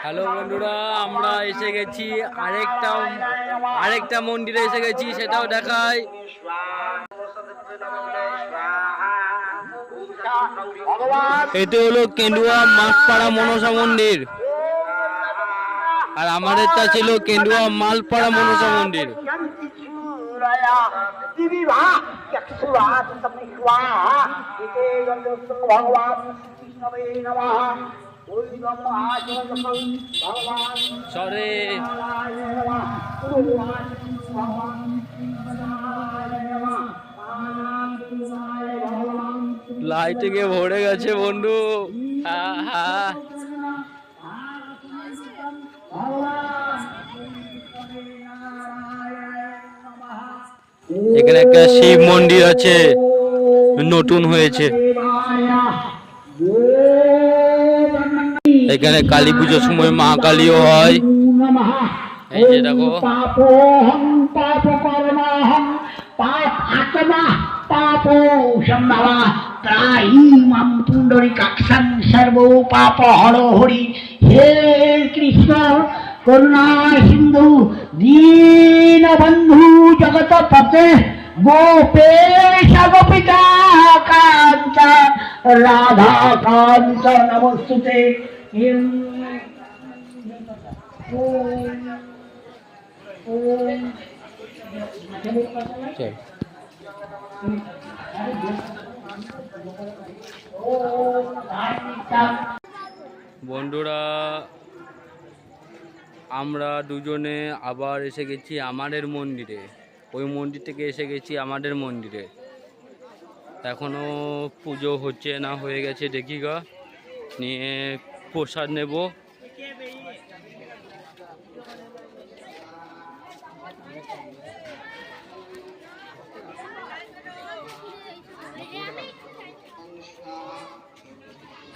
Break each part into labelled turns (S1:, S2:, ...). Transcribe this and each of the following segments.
S1: Hello বন্ধুরা, আমরা এসে গেছি আরেকটা মন্দিরে এসে গেছি, সেটাও দেখাই। এতে হলো কেন্দুয়া মাছপাড়া মনসা মন্দির, আর আমাদেরটা ছিল কেন্দুয়া মালপাড়া মনসা মন্দির। সরে লাইটে গিয়ে ভরে গেছে বন্ধু। এখানে একটা শিব মন্দির আছে, নতুন হয়েছে। এখানে কালী পুজোর সময় মা কালীও হয়। এই যে দেখো,
S2: হে কৃষ্ণ করুণা সিন্ধু দীন বন্ধু জগত পতে গোপেশ গোপিকা কাঞ্চ রাধা কাঞ্চ নমস্তুতে।
S1: বন্ধুরা আমরা দুজনে আবার এসে গেছি আমাদের মন্দিরে। ওই মন্দির থেকে এসে গেছি আমাদের মন্দিরে। এখনো পুজো হচ্ছে না, হয়ে গেছে দেখি গা, নিয়ে প্রসাদ নেব।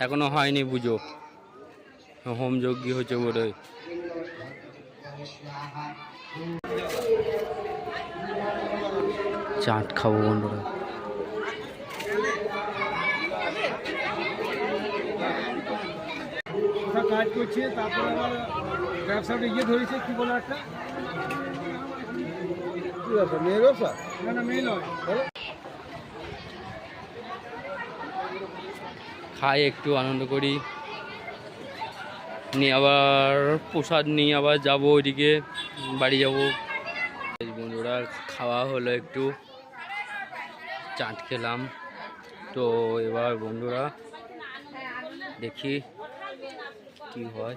S1: এখনো হয়নি পুজো, হোম যজ্ঞ হচ্ছে বোধ। চাট খাবো বন্ধুরা।
S3: কাজ করছে, তারপর আবার ব্যবসাটা ধরেছে, কি বলে একটা কি ব্যবসা, মেয়ের ব্যবসা? না না, মেয়ে নয়।
S1: খাই, একটু আনন্দ করি, নিয়ে আবার প্রসাদ নিয়ে আবার যাবো ওইদিকে, বাড়ি যাব। বন্ধুরা খাওয়া হলো, একটু চাট খেলাম। তো এবার বন্ধুরা দেখি কি হয়।